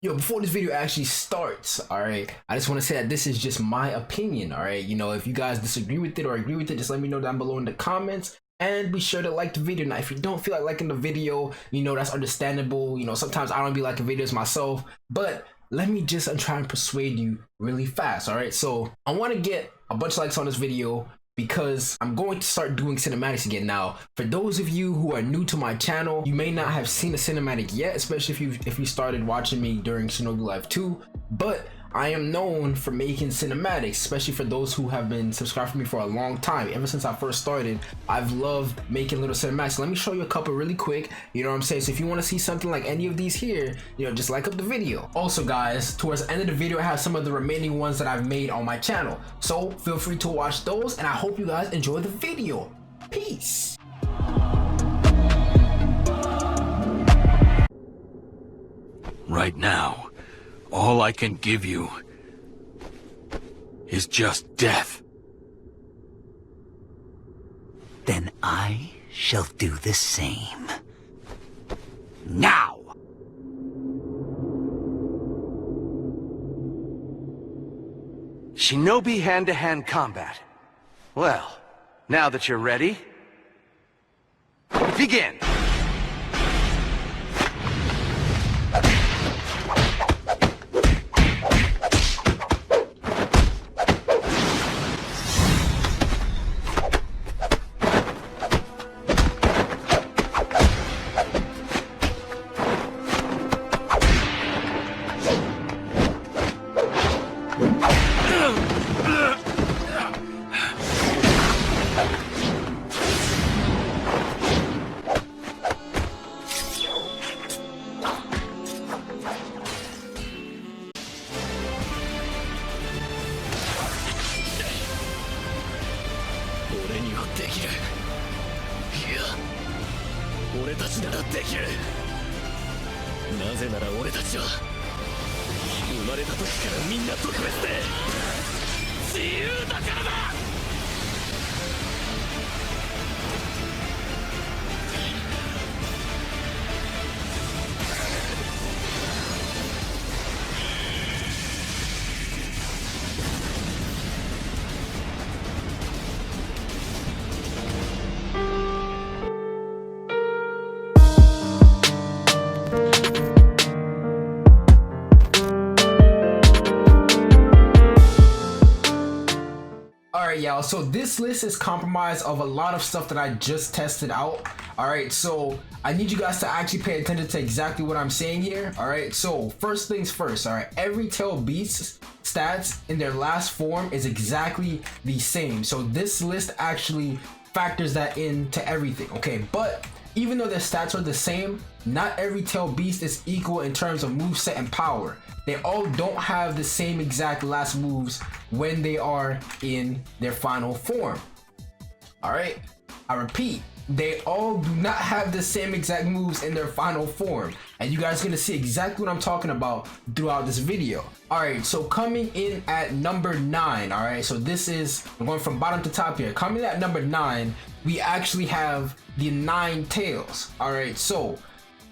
Yo, before this video actually starts, alright, I just want to say that this is just my opinion, alright? You know, if you guys disagree with it or agree with it, just let me know down below in the comments. And be sure to like the video. Now, if you don't feel like liking the video, you know, that's understandable. You know, sometimes I don't be liking videos myself, but let me just try and persuade you really fast, alright? So, I want to get a bunch of likes on this video because I'm going to start doing cinematics again. Now, for those of you who are new to my channel, you may not have seen a cinematic yet, especially if you started watching me during Shinobi Live 2, but I am known for making cinematics, especially for those who have been subscribed to me for a long time. Ever since I first started, I've loved making little cinematics. Let me show you a couple really quick, you know what I'm saying? So if you want to see something like any of these here, you know, just like up the video. Also guys, towards the end of the video, I have some of the remaining ones that I've made on my channel. So feel free to watch those, and I hope you guys enjoy the video. Peace. Right now, all I can give you is just death. Then I shall do the same. Now! Shinobi hand-to-hand combat. Well, now that you're ready, begin! Y'all, so this list is comprised of a lot of stuff that I just tested out. All right, so I need you guys to actually pay attention to exactly what I'm saying here. All right, so first things first. All right, every tail beast's stats in their last form is exactly the same, so this list actually factors that into everything. Okay, but even though their stats are the same, not every tail beast is equal in terms of moveset and power. They all don't have the same exact last moves when they are in their final form. All right, I repeat, they all do not have the same exact moves in their final form, and you guys are gonna see exactly what I'm talking about throughout this video. All right, so coming in at number 9, all right, so this is, I'm going from bottom to top here. Coming at number 9, we actually have the 9 tails. All right, so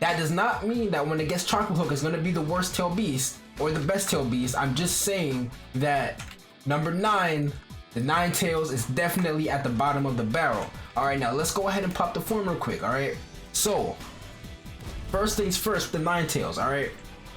that does not mean that when it gets Chocolate Hook, it's gonna be the worst tail beast or the best tail beast. I'm just saying that number 9, the 9 tails, is definitely at the bottom of the barrel. All right, now let's go ahead and pop the form real quick. All right, so first things first, the 9 tails. All right,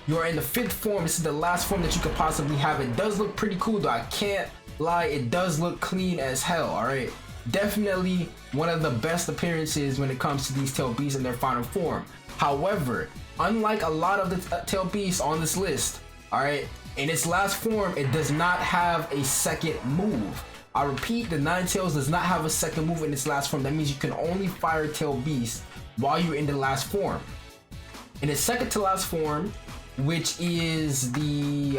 you're in the 5th form. This is the last form that you could possibly have. It does look pretty cool though, I can't lie, it does look clean as hell. All right, definitely one of the best appearances when it comes to these tail beasts in their final form. However, unlike a lot of the tail beasts on this list, all right, in its last form, it does not have a second move. I repeat, the 9 tails does not have a second move in its last form. That means you can only fire tail beast while you're in the last form. In its second to last form, which is the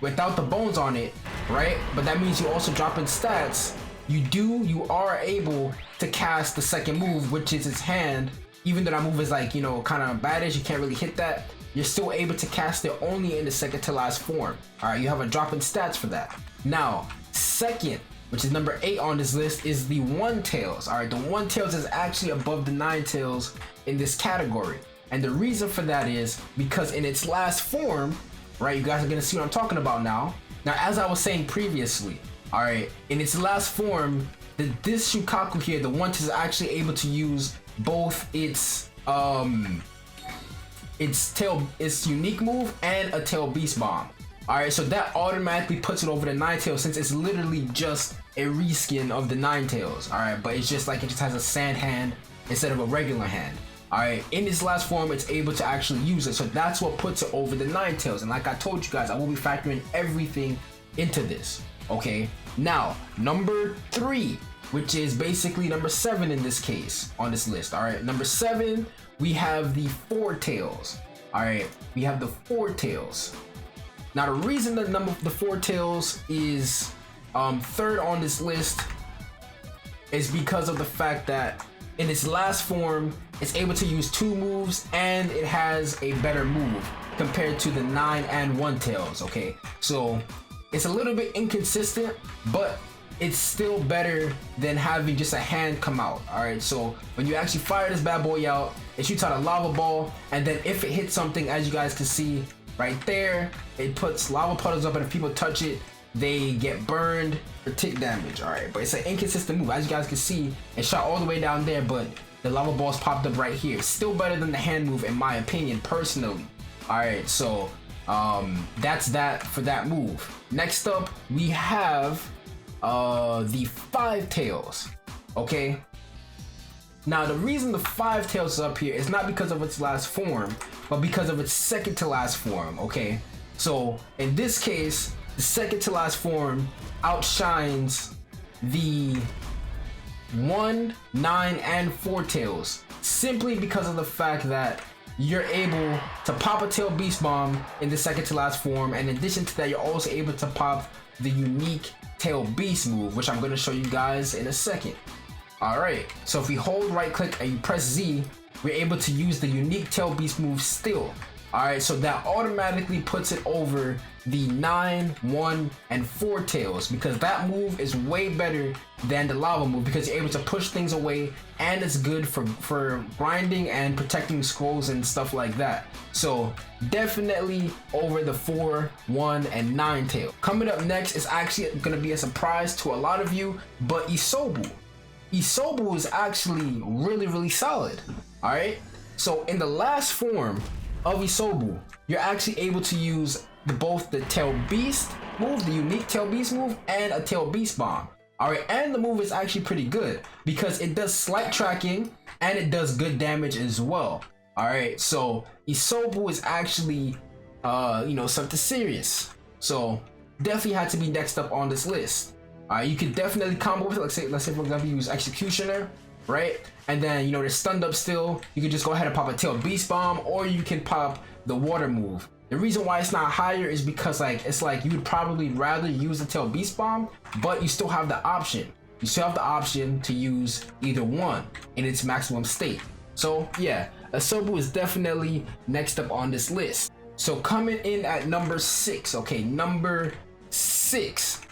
without the bones on it, right? But that means you also drop in stats. You are able to cast the second move, which is its hand. Even though that move is like, you know, kind of badish, you can't really hit that. You're still able to cast it only in the second to last form. All right, you have a drop in stats for that. Now, second, which is number 8 on this list, is the 1 tails. All right, the 1 tails is actually above the 9 tails in this category. And the reason for that is because in its last form, right, you guys are gonna see what I'm talking about now. Now, as I was saying previously, all right, in its last form, this Shukaku here, the one is actually able to use both its unique move and a tail beast bomb. All right, so that automatically puts it over the Nine Tails since it's literally just a reskin of the Nine Tails. All right, but it's just like it just has a sand hand instead of a regular hand. All right, in its last form, it's able to actually use it. So that's what puts it over the Nine Tails. And like I told you guys, I will be factoring everything into this. Okay, now number 3, which is basically number 7 in this case on this list. All right, number 7, we have the Four Tails. All right, we have the Four Tails. Now the reason that the Four Tails is 3rd on this list is because of the fact that in its last form, it's able to use 2 moves and it has a better move compared to the 9 and 1 Tails. Okay, so it's a little bit inconsistent, but it's still better than having just a hand come out. All right, so when you actually fire this bad boy out, it shoots out a lava ball, and then if it hits something, as you guys can see right there, it puts lava puddles up, and if people touch it, they get burned or tick damage. All right, but it's an inconsistent move. As you guys can see, it shot all the way down there, but the lava balls popped up right here. Still better than the hand move in my opinion, personally. All right, so that's that for that move. Next up, we have the Five Tails. Okay, now the reason the Five Tails is up here is not because of its last form, but because of its second to last form. Okay, so in this case, the second to last form outshines the 1, 9, and 4 Tails simply because of the fact that you're able to pop a tail beast bomb in the second to last form, and in addition to that, you're also able to pop the unique tail beast move, which I'm going to show you guys in a second. All right, so if we hold right click and you press Z, we're able to use the unique tail beast move still. All right, so that automatically puts it over the 9, 1, and 4 Tails because that move is way better than the lava move because you're able to push things away, and it's good for grinding and protecting scrolls and stuff like that. So definitely over the 4, 1, and 9 Tail. Coming up next is actually going to be a surprise to a lot of you, but Isobu. Isobu is actually really solid. All right, so in the last form of Isobu, you're actually able to use both the tail beast move, the unique tail beast move, and a tail beast bomb. All right, and the move is actually pretty good because it does slight tracking and it does good damage as well. All right, so Isobu is actually something serious, so definitely had to be next up on this list. You could definitely combo with it. Let's say for example you use Executioner, right? And then they're stunned up still. You can just go ahead and pop a tail beast bomb, or you can pop the water move. The reason why it's not higher is because it's like you would probably rather use the tail beast bomb, but you still have the option. You still have the option to use either one in its maximum state. So yeah, Isobu is definitely next up on this list. So coming in at number 6, okay, number 6,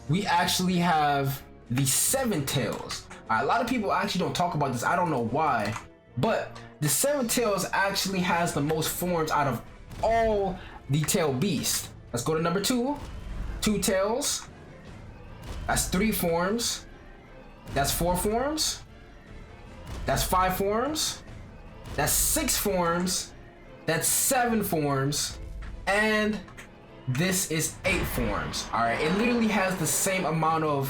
we actually have the 7 Tails. A lot of people actually don't talk about this. I don't know why, but the 7 Tails actually has the most forms out of all the tail beasts. Let's go to number 2. 2 Tails. That's 3 forms. That's 4 forms. That's 5 forms. That's 6 forms. That's 7 forms. And this is 8 forms. All right, it literally has the same amount of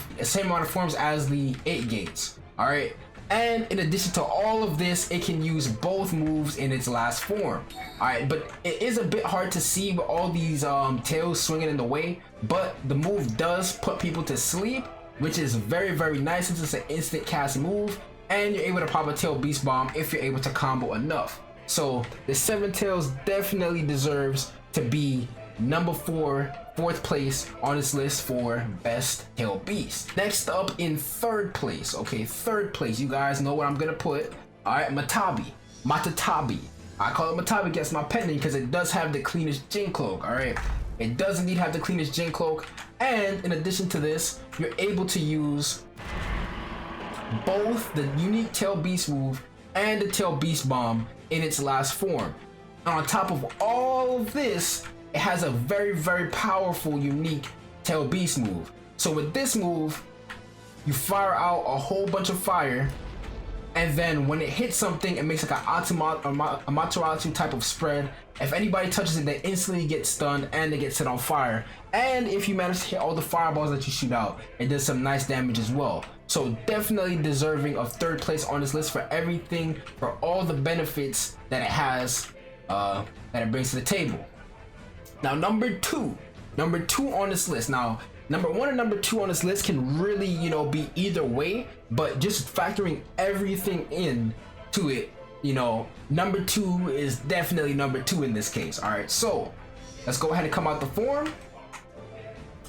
forms as the 8 gates. All right, and in addition to all of this, it can use both moves in its last form. All right, but it is a bit hard to see with all these tails swinging in the way, but the move does put people to sleep, which is very nice since it's an instant cast move, and you're able to pop a tail beast bomb if you're able to combo enough. So the 7 Tails definitely deserves to be number 4th place on this list for best tail beast. Next up in 3rd place, okay, 3rd place, you guys know what I'm gonna put. All right, Matatabi. I call it Matatabi, gets my pen name because it does have the cleanest Jin cloak. All right, it does indeed have the cleanest Jin cloak, and in addition to this, you're able to use both the unique tail beast move and the Tail Beast Bomb in its last form. And on top of all of this, it has a very, very powerful, unique Tail Beast move. So with this move, you fire out a whole bunch of fire, and then when it hits something, it makes like a Amaterasu type of spread. If anybody touches it, they instantly get stunned and they get set on fire. And if you manage to hit all the fireballs that you shoot out, it does some nice damage as well. So definitely deserving of third place on this list for everything, for all the benefits that it has, that it brings to the table. Now number two on this list. Now number 1 and number 2 on this list can really, you know, be either way, but just factoring everything in to it, you know, number 2 is definitely number 2 in this case. All right, so let's go ahead and come out the form.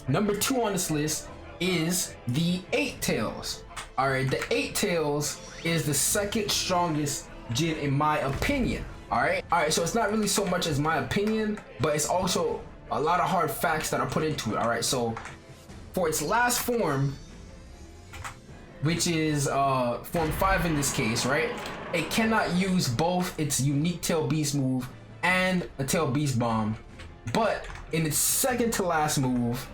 Number 2 on this list is the 8 Tails. All right, the 8 Tails is the second strongest Jin in my opinion. All right, so it's not really so much as my opinion, but it's also a lot of hard facts that are put into it. All right, so for its last form, which is form 5 in this case, right? It cannot use both its unique Tail Beast move and a Tail Beast Bomb, but in its second to last move,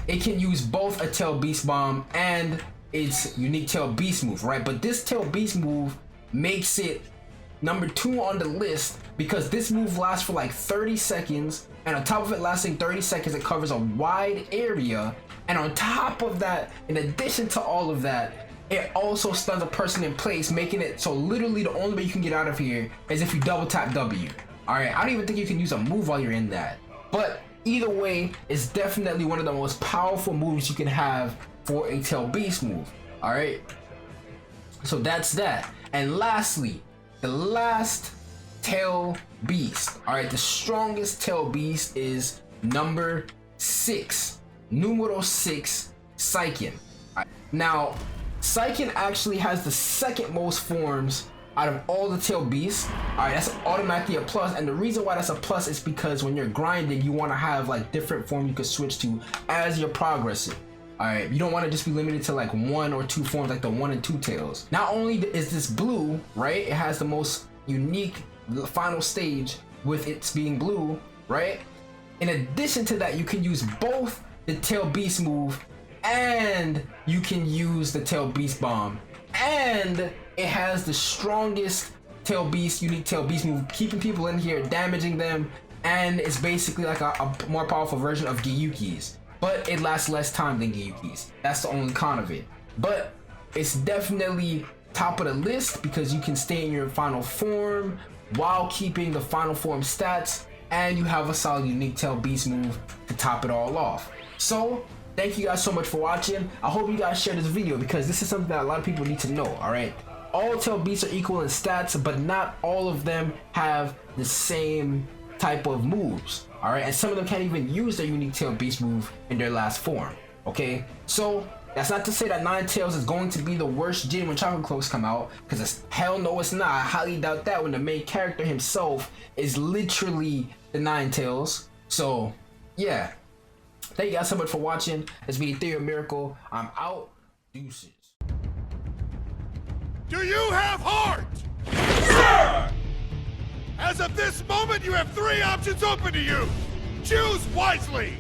it can use both a Tail Beast Bomb and its unique Tail Beast move, right? But this Tail Beast move makes it number 2 on the list because this move lasts for like 30 seconds, and on top of it lasting 30 seconds, it covers a wide area. And on top of that, in addition to all of that, it also stuns a person in place, making it so literally the only way you can get out of here is if you double tap W. All right, I don't even think you can use a move while you're in that. But either way, it's definitely one of the most powerful moves you can have for a Tail Beast move. All right, so that's that. And lastly, the last Tail Beast. All right, the strongest Tail Beast is number 6, numero 6, Saiken. Right. Now, Saiken actually has the second most forms out of all the Tail Beasts. All right, that's automatically a plus, and the reason why that's a plus is because when you're grinding, you want to have like different form you could switch to as you're progressing. All right, you don't want to just be limited to like 1 or 2 forms like the 1 and 2 Tails. Not only is this blue, right? It has the most unique final stage with its being blue, right? In addition to that, you can use both the Tail Beast move and you can use the Tail Beast Bomb, and it has the strongest Tail Beast, unique Tail Beast move, keeping people in here, damaging them, and it's basically like a more powerful version of Gyuki's, but it lasts less time than Gyuki's. That's the only con of it, but it's definitely top of the list because you can stay in your final form while keeping the final form stats, and you have a solid unique Tail Beast move to top it all off. So thank you guys so much for watching. I hope you guys share this video because this is something that a lot of people need to know. All right, all Tail Beasts are equal in stats, but not all of them have the same type of moves. All right, and some of them can't even use their unique Tail Beast move in their last form. Okay, so that's not to say that 9 Tails is going to be the worst Jin when Chocolate Cloaks come out, because hell no it's not. I highly doubt that when the main character himself is literally the 9 Tails. So yeah, thank you guys so much for watching. It's been EtherealMiracle. I'm out. Deuces. Do you have heart? Sir! As of this moment, you have 3 options open to you. Choose wisely.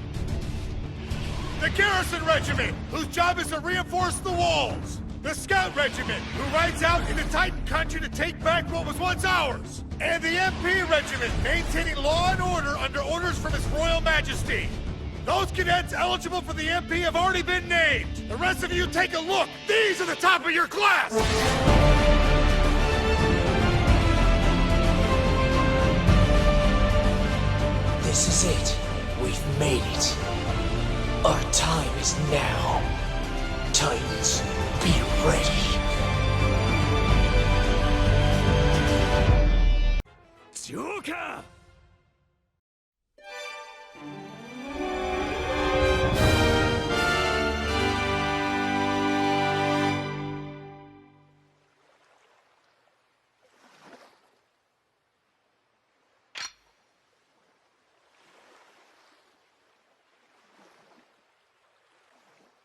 The Garrison Regiment, whose job is to reinforce the walls. The Scout Regiment, who rides out into Titan Country to take back what was once ours. And the MP Regiment, maintaining law and order under orders from His Royal Majesty. Those cadets eligible for the MP have already been named. The rest of you take a look. These are the top of your class. This is it. We've made it. Our time is now. Titans, be ready. Shuka!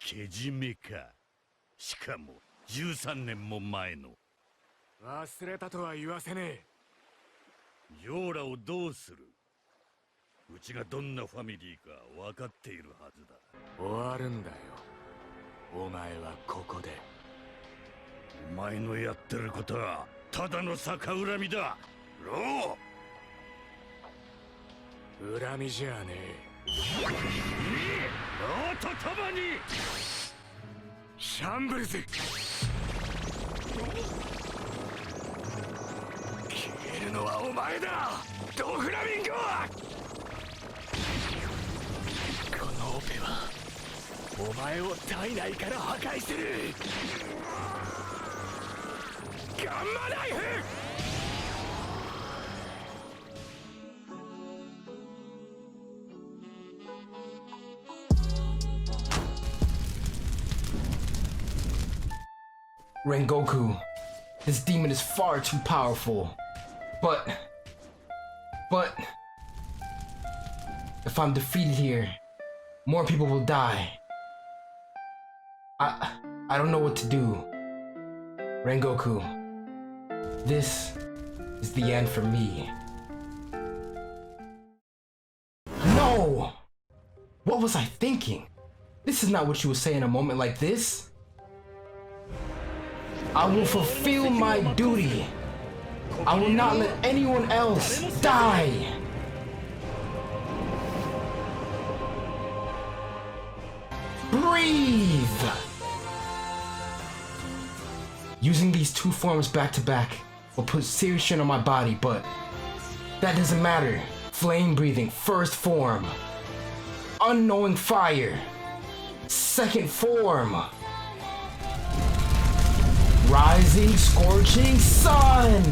Kejimeか。しかも13年も前の。忘れたとは言わせねヨーラをどうする？うちがどんなファミリーか分かっているはずだ。え。終わるんだよ。お前はここで。お前のやってることはただの逆恨みだ。ロー。恨みじゃねローと共にシャンブルズ。消えるのはお前だ、ドフラミンゴ。このオペはお前を体内から破壊する。ガンマナイフ。Rengoku, this demon is far too powerful. But if I'm defeated here, more people will die. I don't know what to do. Rengoku, this is the end for me. No! What was I thinking? This is not what you would say in a moment like this. I will fulfill my duty. I will not let anyone else die. Breathe. Using these two forms back to back will put serious strain on my body, but that doesn't matter. Flame breathing, first form. Unknowing fire, second form. Rising scorching sun!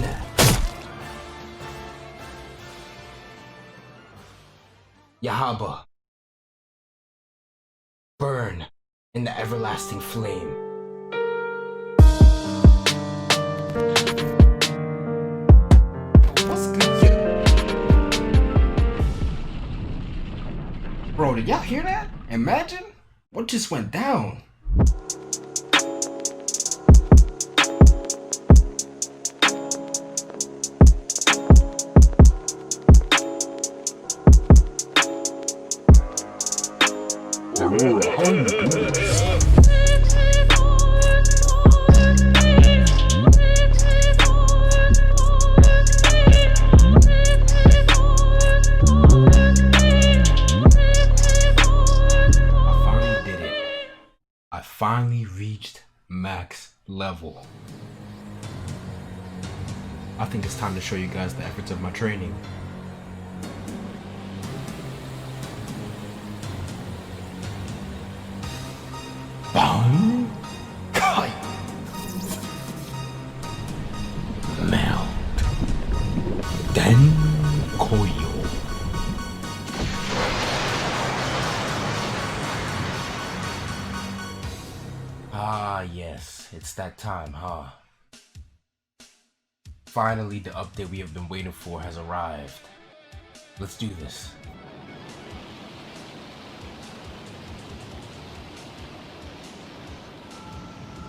Yahaba. Burn in the everlasting flame. What's good? Bro, did y'all hear that? Imagine what just went down. I finally reached max level. I think it's time to show you guys the efforts of my training. Bankai! Melt. Then Koyo. Ah yes, it's that time, huh? Finally, the update we have been waiting for has arrived. Let's do this.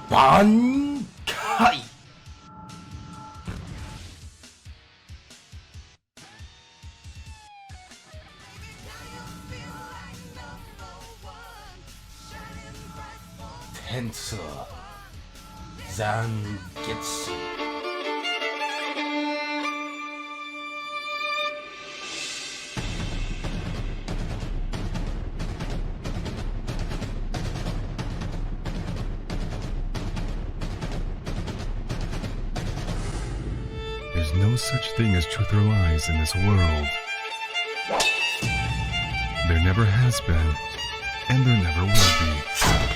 Bankai! Tensa Zangetsu. There's no such thing as truth or lies in this world. There never has been, and there never will be.